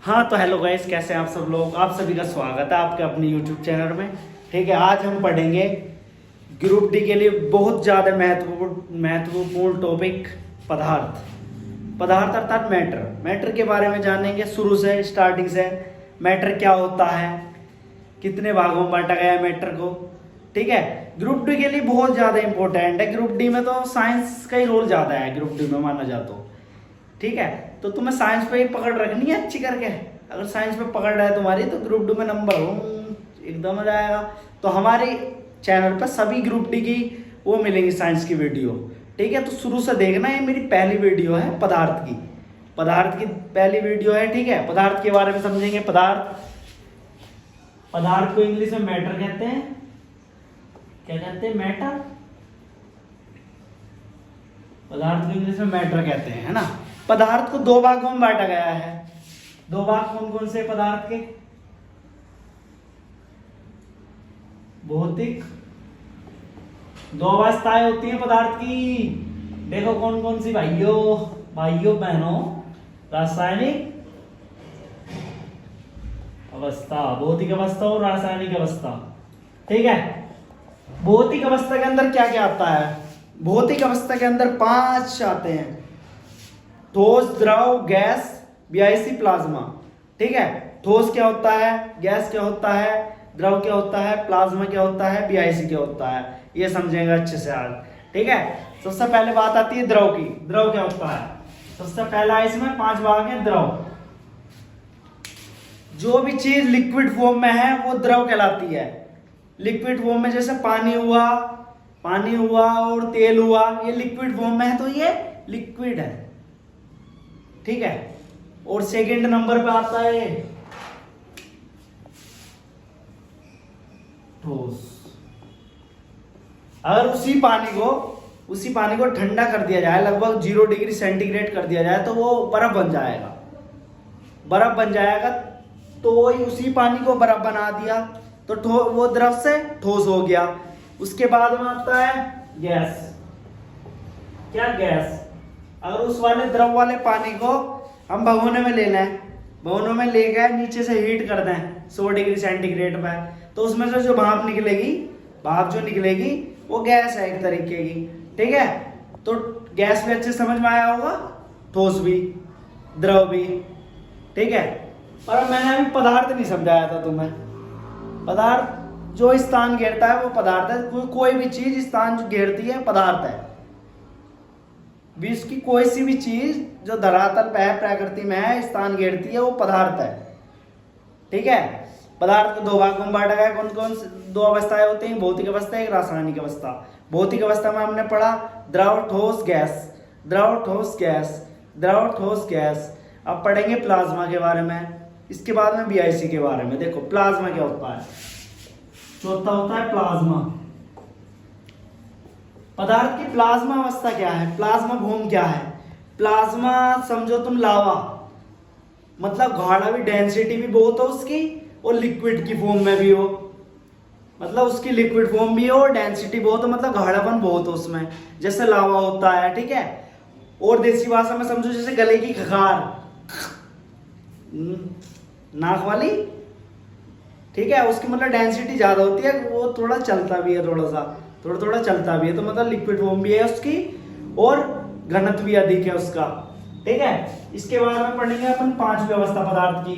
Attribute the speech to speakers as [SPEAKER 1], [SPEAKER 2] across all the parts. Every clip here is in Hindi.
[SPEAKER 1] हाँ तो हेलो गाइस, कैसे हैं आप सब लोग। आप सभी का स्वागत है आपके अपने यूट्यूब चैनल में। ठीक है, आज हम पढ़ेंगे ग्रुप डी के लिए बहुत ज़्यादा महत्वपूर्ण टॉपिक पदार्थ। पदार्थ अर्थात मैटर के बारे में जानेंगे शुरू से, स्टार्टिंग से। मैटर क्या होता है, कितने भागों में बांटा गया है मैटर को। ठीक है, ग्रुप डी के लिए बहुत ज़्यादा इंपॉर्टेंट है। ग्रुप डी में तो साइंस का ही रोल ज़्यादा है, ग्रुप डी में माना जाता तो। ठीक है, तो तुम्हें साइंस पे ही पकड़ रखनी है अच्छी करके। अगर साइंस पे पकड़ रहा है तुम्हारी तो ग्रुप डी में नंबर एकदम आ जाएगा। तो हमारे चैनल पर सभी ग्रुप डी की वो मिलेंगी साइंस की वीडियो। ठीक है, तो शुरू से देखना, ये मेरी पहली वीडियो है पदार्थ की पहली वीडियो है। ठीक है, पदार्थ के बारे में समझेंगे। पदार्थ को इंग्लिश में मैटर कहते हैं। क्या कहते हैं? मैटर। पदार्थ को इंग्लिश में मैटर कहते हैं, है ना। पदार्थ को दो भागों में बांटा गया है। दो भाग कौन कौन से पदार्थ के? भौतिक। दो अवस्थाएं होती हैं पदार्थ की, देखो कौन कौन सी भाइयों बहनों। रासायनिक अवस्था, भौतिक अवस्था और रासायनिक अवस्था। ठीक है, भौतिक अवस्था के अंदर क्या क्या आता है? भौतिक अवस्था के अंदर 5 आते हैं: ठोस, द्रव, गैस, वीआईसी, प्लाज्मा। ठीक है, ठोस क्या होता है, गैस क्या होता है, द्रव क्या होता है, प्लाज्मा क्या होता है, वीआईसी क्या होता है, ये समझेंगे अच्छे से आज। ठीक है, सबसे पहले बात आती है द्रव की। द्रव क्या होता है? सबसे पहला इसमें 5 भाग है द्रव। जो भी चीज लिक्विड फॉर्म में है वो द्रव कहलाती है। लिक्विड फॉर्म में जैसे पानी हुआ और तेल हुआ, ये लिक्विड फॉर्म में है तो ये लिक्विड है। ठीक है, और सेकंड नंबर पे आता है ठोस। अगर उसी पानी को ठंडा कर दिया जाए, लगभग 0 डिग्री सेंटीग्रेड कर दिया जाए, तो वो बर्फ बन जाएगा। तो वही उसी पानी को बर्फ बना दिया तो वो द्रव से ठोस हो गया। उसके बाद में आता है गैस। क्या? गैस। अगर उस वाले द्रव वाले पानी को हम भगोने में ले लें, भगोनों में ले गए, नीचे से हीट कर दें 100 डिग्री सेंटीग्रेड पर, तो उसमें से जो भाप निकलेगी वो गैस है एक तरीके की। ठीक है, तो गैस भी अच्छे समझ में आया होगा, ठोस भी, द्रव भी। ठीक है, पर मैंने अभी पदार्थ नहीं समझाया था तुम्हें। पदार्थ जो स्थान घेरता है वो पदार्थ है। कोई भी चीज स्थान जो घेरती है पदार्थ है। विश्व की कोई सी भी चीज जो धरातल पे है, प्रकृति में है, स्थान घेरती है, वो पदार्थ है। ठीक है, पदार्थ को 2 भागों में बांटा गया। कौन कौन से 2 अवस्थाएं होती हैं? भौतिक अवस्था, एक रासायनिक अवस्था। भौतिक अवस्था में हमने पढ़ा द्रव, ठोस, गैस। अब पढ़ेंगे प्लाज्मा के बारे में, इसके बाद में वीआईसी के बारे में। देखो प्लाज्मा क्या होता है। चौथा होता है प्लाज्मा। पदार्थ की प्लाज्मा अवस्था क्या है? प्लाज्मा भूम क्या है? प्लाज्मा समझो तुम लावा, मतलब गाढ़ा भी, डेंसिटी भी बहुत हो उसकी, और लिक्विड की फॉर्म में भी हो, मतलब उसकी लिक्विड फॉर्म भी हो और डेंसिटी बहुत हो, मतलब गाढ़ापन बहुत हो उसमें, जैसे लावा होता है। ठीक है, और देसी भाषा में समझो जैसे गले की खखार, नाक वाली। ठीक है, उसकी मतलब डेंसिटी ज्यादा होती है, वो थोड़ा चलता भी है, थोड़ा चलता भी है, तो मतलब लिक्विड फॉर्म भी है उसकी और घनत्व भी अधिक है उसका। ठीक है, इसके बाद में पढ़ेंगे अपन 5वीं अवस्था पदार्थ की,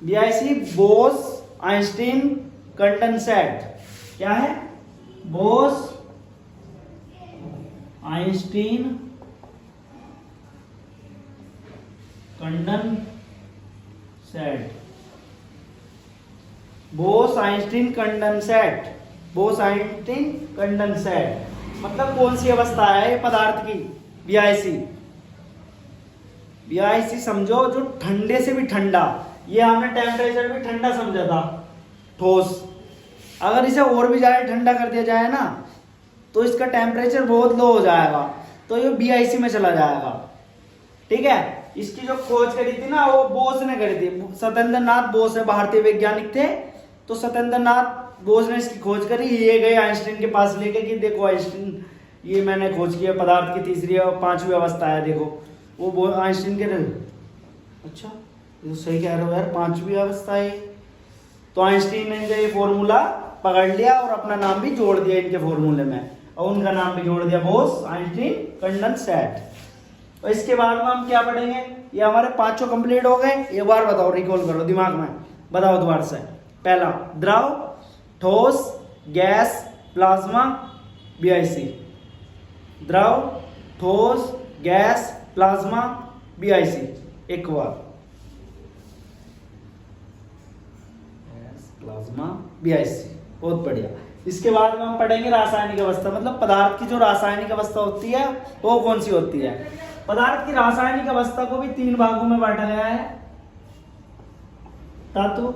[SPEAKER 1] बीआईसी, बोस आइंस्टीन कंडेंसेट। क्या है? Bose Einstein condensate. Bose Einstein condensate मतलब कौन सी अवस्था है ये पदार्थ की? वीआईसी समझो जो ठंडे से भी ठंडा। ये हमने टेम्परेचर भी ठंडा समझा था, ठोस। अगर इसे और भी ज्यादा ठंडा कर दिया जाए ना, तो इसका टेम्परेचर बहुत लो हो जाएगा, तो ये वीआईसी में चला जाएगा। ठीक है, इसकी जो खोज करी थी ना, वो बोस ने करी थी। सत्येंद्र नाथ बोस है, भारतीय वैज्ञानिक थे। तो सत्येंद्र नाथ बोस ने इसकी खोज करी। ये गए आइंस्टीन के पास लेके कि देखो आइंस्टीन, ये मैंने खोज किया, पदार्थ की 3री और 5वीं अवस्था है, देखो वो आइंस्टीन के अच्छा ये तो सही कह रहे हो यार, पांचवी अवस्था है। तो आइंस्टीन ने ये फॉर्मूला पकड़ लिया और अपना नाम भी जोड़ दिया इनके फॉर्मूले में, और उनका नाम भी जोड़ दिया बोस, आइंस्टीन, कंडेंसेट। और इसके बाद में हम क्या पढ़ेंगे, ये हमारे पांचों कंप्लीट हो गए। एक बार बताओ, रिकॉल करो दिमाग में, बताओ दोबारा से। पहला द्रव, ठोस, गैस, प्लाज्मा, बीआईसी। द्रव, ठोस, गैस, प्लाज्मा, बीआईसी। एक बार प्लाज्मा, बीआईसी, बहुत बढ़िया। इसके बाद में हम पढ़ेंगे रासायनिक अवस्था, मतलब पदार्थ की जो रासायनिक अवस्था होती है वो कौन सी होती है। पदार्थ की रासायनिक अवस्था को भी 3 भागों में बांटा गया है, धातु,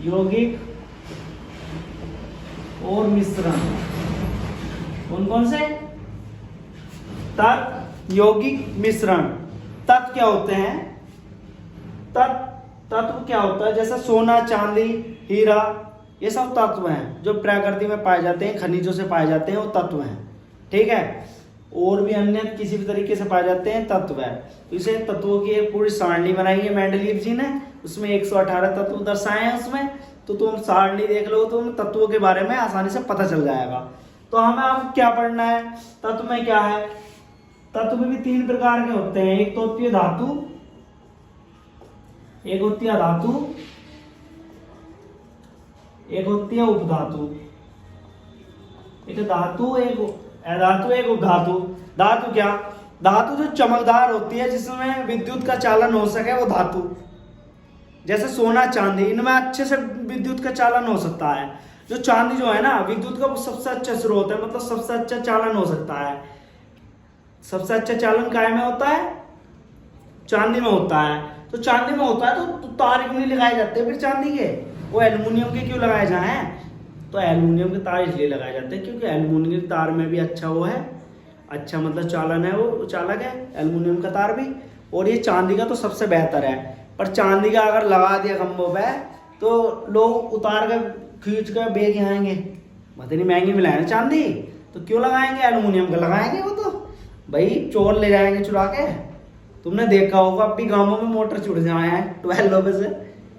[SPEAKER 1] यौगिक और मिश्रण। कौन कौन से? तत्व, यौगिक, मिश्रण। तत्व क्या होते हैं? तत्व क्या होता है, जैसे सोना, चांदी, हीरा, ये सब तत्व हैं जो प्रकृति में पाए जाते हैं, खनिजों से पाए जाते हैं, वो तत्व हैं। ठीक है, और भी अन्य किसी भी तरीके से पाए जाते हैं, तत्व है। तो इसे तत्वों की एक पूरी सारणी बनाई है मेंडलीव जी ने, उसमें 118 तत्व दर्शाए हैं उसमें। तो तुम सारणी देख लो, तुम तत्वों के बारे में आसानी से पता चल जाएगा। तो हमें अब क्या पढ़ना है, तत्व में क्या है। तत्व भी 3 प्रकार के होते हैं, एक तो होती है धातु, एक होती है धातु, एक होती है उपधातु। एक धातु, एक अधातु, एक उपधातु। धातु क्या? धातु जो चमकदार होती है, जिसमें विद्युत का चालन हो सके, वो धातु। जैसे सोना, चांदी, इनमें अच्छे से विद्युत का चालन हो सकता है। जो चांदी जो है ना, विद्युत का सबसे अच्छा स्रोत है, मतलब सबसे अच्छा चालन हो सकता है। सबसे अच्छा चालन काय में होता है? चांदी में होता है। तो चांदी में होता है तो तार क्यों नहीं लगाए जाते फिर चांदी के? वो एल्युमिनियम के क्यों लगाए जाए? तो एल्युमिनियम के तार इसलिए लगाए जाते हैं क्योंकि एल्युमिनियम के तार में भी अच्छा वो है, अच्छा मतलब चालन है, वो चालक है एल्युमिनियम का तार भी। और ये चांदी का तो सबसे बेहतर है। पर चांदी का अगर लगा दिया खंभों पे तो लोग उतार कर खींच कर बेच आएंगे, इतनी महंगी मिलाए ना चांदी, तो क्यों लगाएंगे? एल्युमिनियम का लगाएंगे। वो तो भाई चोर ले जाएंगे चुरा के। तुमने देखा होगा अब भी गांवों में मोटर जुड़ जाए हैं, 12 बजे से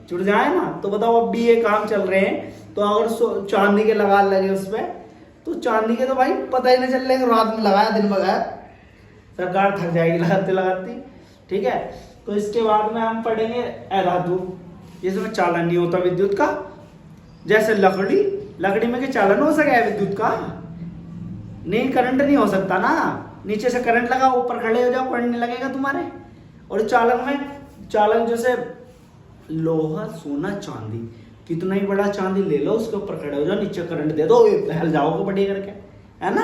[SPEAKER 1] जुड़ जाए ना, तो बताओ अब भी ये काम चल रहे हैं। तो अगर चांदी के लगा लगे उस पर, तो चांदी के तो भाई पता ही नहीं चल रहा, रात में लगाया दिन लगाया, सरकार थक जाएगी लगाते लगाती। ठीक है, तो इसके बाद में हम पढ़ेंगे अधातु, जिसमें चालन नहीं होता विद्युत का। जैसे लकड़ी में क्या चालन हो सके विद्युत का? नहीं, करंट नहीं हो सकता ना। नीचे से करंट लगा, ऊपर खड़े हो जाओ, करंट नहीं लगेगा तुम्हारे। और चालन जैसे लोहा, सोना, चांदी, कितना ही बड़ा चांदी ले लो, उसके ऊपर खड़े हो जाओ, नीचे करंट दे दो, हिल जाओगे बड़ी करके, है ना।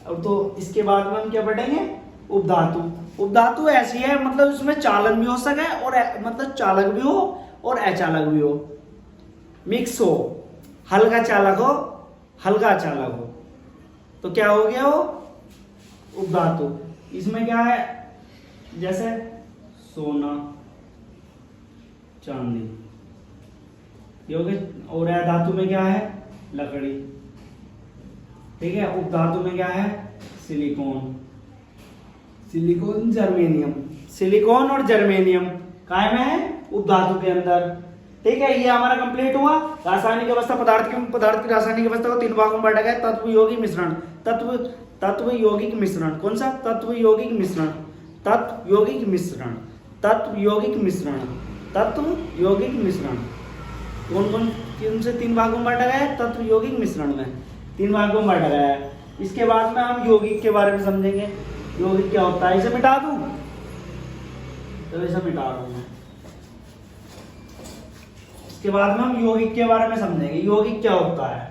[SPEAKER 1] अब तो इसके बाद में हम क्या पढ़ेंगे? उपधातु। उपधातु ऐसी है, मतलब उसमें चालन भी हो सके और मतलब चालक भी हो और अचालक भी हो, मिक्स हो, हल्का चालक हो, हल्का चालक हो, तो क्या हो गया वो? उपधातु। इसमें क्या है? जैसे सोना, चांदी, और धातु में क्या है? लकड़ी। ठीक है, उपधातु में क्या है? Silicon, germanium. सिलिकॉन और जर्मेनियम काय में है? उपधातु के अंदर। ठीक है, ये हमारा कंप्लीट हुआ। रासायनिक अवस्था, पदार्थ की रासायनिक अवस्था को 3 भागों में बांटा गया। तत्व, यौगिक, मिश्रण। तत्व यौगिक मिश्रण। कौन सा? तत्व यौगिक मिश्रण। तत्व यौगिक मिश्रण। तत्व यौगिक मिश्रण। तत्व यौगिक मिश्रण। कौन से 3 भागों में बांटा गया है? तत्व यौगिक मिश्रण में 3 भागों में बांटा गया है। इसके बाद में हम यौगिक के बारे में समझेंगे। यौगिक क्या होता है? इसे मिटा दूं? तो इसे मिटा रहा हूं मैं। इसके बाद में हम यौगिक के बारे में समझेंगे। यौगिक क्या होता है?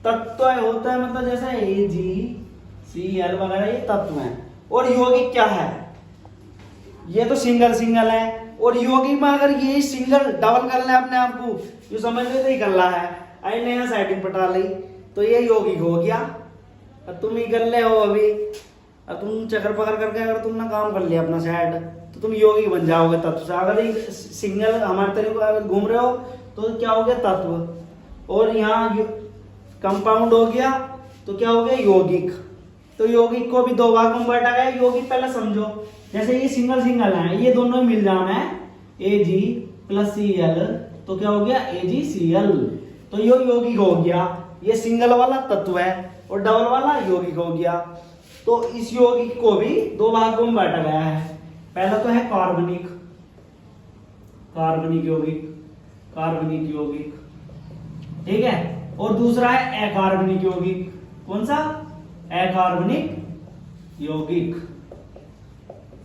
[SPEAKER 1] तत्व होता है, मतलब जैसे AgCl वगैरह ये तत्व हैं। और यौगिक क्या है? ये तो सिंगल है। और यौगिक में अगर ये सिंगल डबल कर ले अपने आप को, जो समझ लेते ही कर रहा है, आई नया सेटिंग पटा ली, तो ये यौगिक हो गया। और तुम ही कर ले हो अभी, और तुम चक्कर पकड़ करके अगर तुमने काम कर लिया अपना सेट, तो तुम यौगिक बन जाओगे तत्व से। अगर सिंगल हमारे तरीके अगर घूम रहे हो तो क्या हो गया? तत्व। और यहाँ कंपाउंड हो गया तो क्या हो गया? यौगिक। तो यौगिक को भी दो भागों में बांटा गया। यौगिक पहले समझो, जैसे ये सिंगल सिंगल है, ये दोनों मिल जाना है Ag प्लस Cl, तो क्या हो गया AgCl। तो यो यौगिक हो गया, ये सिंगल वाला तत्व है और डबल वाला यौगिक हो गया। तो इस यौगिक को भी दो भागों में बांटा गया है। पहला तो है कार्बनिक, कार्बनिक यौगिक, कार्बनिक यौगिक, ठीक है। और दूसरा है अकार्बनिक यौगिक। कौन सा? अकार्बनिक यौगिक।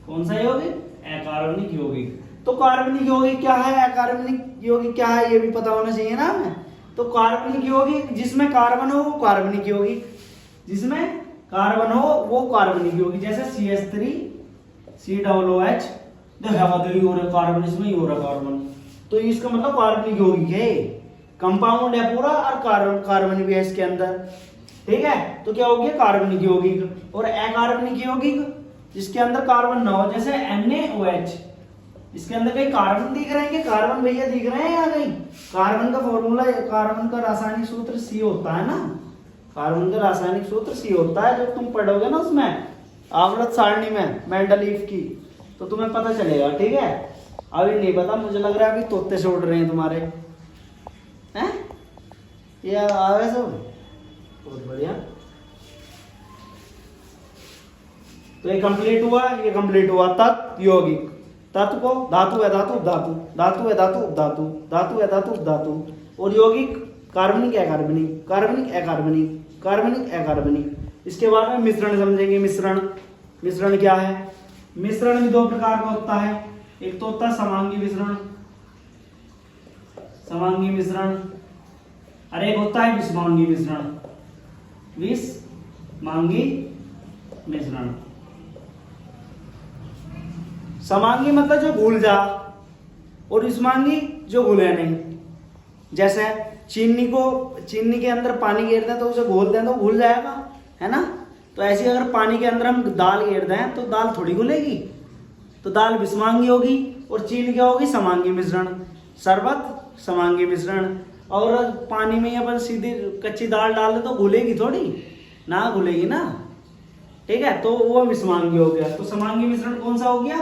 [SPEAKER 1] कौन सा यौगिक? अकार्बनिक यौगिक। तो कार्बनिक यौगिक क्या है, अकार्बनिक यौगिक क्या है, ये भी पता होना चाहिए ना हमें। तो कार्बनिक यौगिक जिसमें कार्बन हो वो कार्बनिक यौगिक, जिसमें कार्बन हो वो कार्बनिक यौगिक। जैसे CH3 COOH, कार्बन इसमें ही हो रहा कार्बन, तो इसका मतलब कार्बनिक यौगिक है, कंपाउंड है पूरा और कार्बन भी है इसके अंदर, ठीक है। तो क्या हो गया कार्बनिक यौगिक। और अकार्बनिक यौगिक जिसके अंदर कार्बन ना हो, जैसे NaOH, इसके अंदर कहीं कार्बन दिख रहे हैं? कार्बन भैया दिख रहे हैं या कहीं? कार्बन का फॉर्मूला, कार्बन का रासायनिक सूत्र C होता है ना, कार्बन का रासायनिक सूत्र C होता है, जो तुम पढ़ोगे ना उसमें आवर्त सारणी में मेंडलीफ की, तो तुम्हें पता चलेगा, ठीक है। अभी नहीं पता, मुझे लग रहा है अभी तोते से उड़ रहे हैं तुम्हारे, हैं? ये आवे सब बहुत बढ़िया। तो ये कंप्लीट हुआ, ये कंप्लीट हुआ तत्व यौगिक। तत्व को धातु है धातु धातु, धातु है धातु धातु, धातु है धातु धातु। और यौगिक कार्बनिक अकार्बनिक, कार्बनिक अकार्बनिक, कार्बनिक अकार्बनिक। इसके बाद में मिश्रण समझेंगे। मिश्रण, मिश्रण क्या है? मिश्रण भी दो प्रकार का होता है। एक तो होता है समांगी मिश्रण, समांगी मिश्रण, और एक होता है विषमांगी मिश्रण, विषमांगी मिश्रण। समांगी मतलब जो घुल जा, और विषमांगी जो घुले नहीं। जैसे चीनी को, चीनी के अंदर पानी घेर दें तो उसे घोल दें तो घुल जाएगा, है ना। तो ऐसे अगर पानी के अंदर हम दाल घेर दें तो दाल थोड़ी घुलेगी, तो दाल विषमांगी होगी। और चीनी क्या होगी? समांगी मिश्रण। शरबत समांगी मिश्रण। और पानी में अपन सीधी कच्ची दाल डाल दें तो घुलेगी थोड़ी ना, घुलेगी ना, ठीक है। तो वो विषमांगी हो गया। तो समांगी मिश्रण कौन सा हो गया?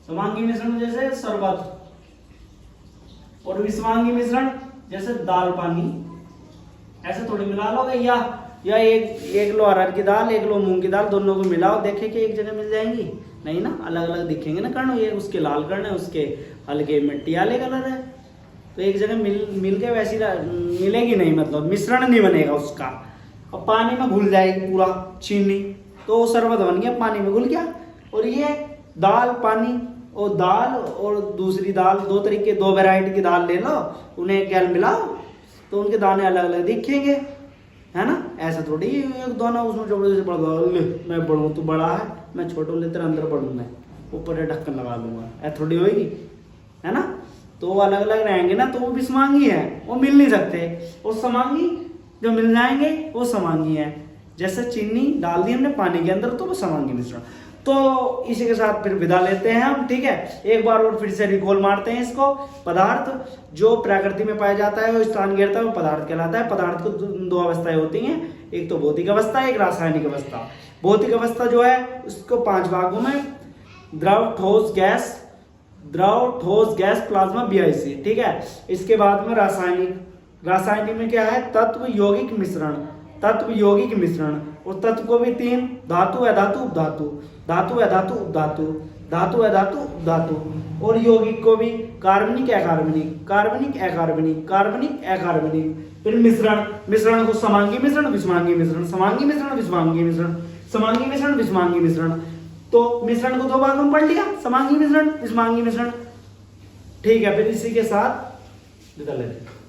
[SPEAKER 1] समांगी मिश्रण जैसे शरबत, और विषमांगी मिश्रण जैसे दाल पानी, ऐसे थोड़ी मिला लोगे। या एक लो अरहर की दाल, एक लो मूंग की दाल, दोनों को मिलाओ, देखे कि एक जगह मिल जाएंगी? नहीं ना, अलग अलग दिखेंगे ना कर्ण। ये उसके लाल कर्ण है, उसके हल्के मिट्टी वाले कलर है, तो एक जगह मिल के वैसी मिलेगी नहीं, मतलब मिश्रण नहीं बनेगा उसका। और पानी में घुल जाएगी पूरा चीनी, तो शरबत बन गया, पानी में घुल गया। और ये दाल पानी, और दाल और दूसरी दाल, दो तरीके, दो वैरायटी की दाल ले लो, उन्हें क्या मिलाओ तो उनके दाने अलग अलग दिखेंगे, है ना। ऐसा थोड़ी एक दोनों उसमें चौड़े से बढ़, मैं बढ़ूँ तो बड़ा है, मैं छोटो ले तेरे अंदर बढ़ूँ, मैं ऊपर ढक्कन लगा दूंगा, ऐसा थोड़ी होगी, है ना। तो वो अलग अलग रहेंगे ना, तो वो विषमांगी है, वो मिल नहीं सकते। और समांगी जो मिल जाएंगे वो समांगी है। जैसे चीनी डाल दी हमने पानी के अंदर तो वो समांगी मिश्रण। तो इसी के साथ फिर विदा लेते हैं हम, ठीक है। एक बार और फिर से रिकॉल मारते हैं इसको। पदार्थ जो प्रकृति में पाया जाता है, वो स्थान घेरता है, वो पदार्थ कहलाता है। पदार्थ को दो अवस्थाएं होती हैं, एक तो भौतिक अवस्था, एक रासायनिक अवस्था। भौतिक अवस्था जो है उसको 5 भागों में, द्रव, ठोस, गैस, द्रव, ठोस, गैस, प्लाज्मा, BIC, ठीक है। इसके बाद में रासायनिक। रासायनिक में क्या है? तत्व यौगिक मिश्रण, तत्व यौगिक मिश्रण। और तत्व को भी 3, धातु है धातु उपधातु, धातु है धातु उपधातु, धातु है धातु उपधातु। और यौगिक को भी कार्बनिक अकार्बनिक, कार्बनिक अकार्बनिक, कार्बनिक अकार्बनिक। फिर मिश्रण, मिश्रण को समांगी मिश्रण, विषमांगी मिश्रण, समांगी मिश्रण, विषमांगी मिश्रण, समांगी मिश्रण, विषमांगी मिश्रण। तो मिश्रण को 2 भागों में पढ़ लिया, समांगी मिश्रण, विषमांगी मिश्रण, ठीक है। फिर इसी के साथ विदा लेते हैं।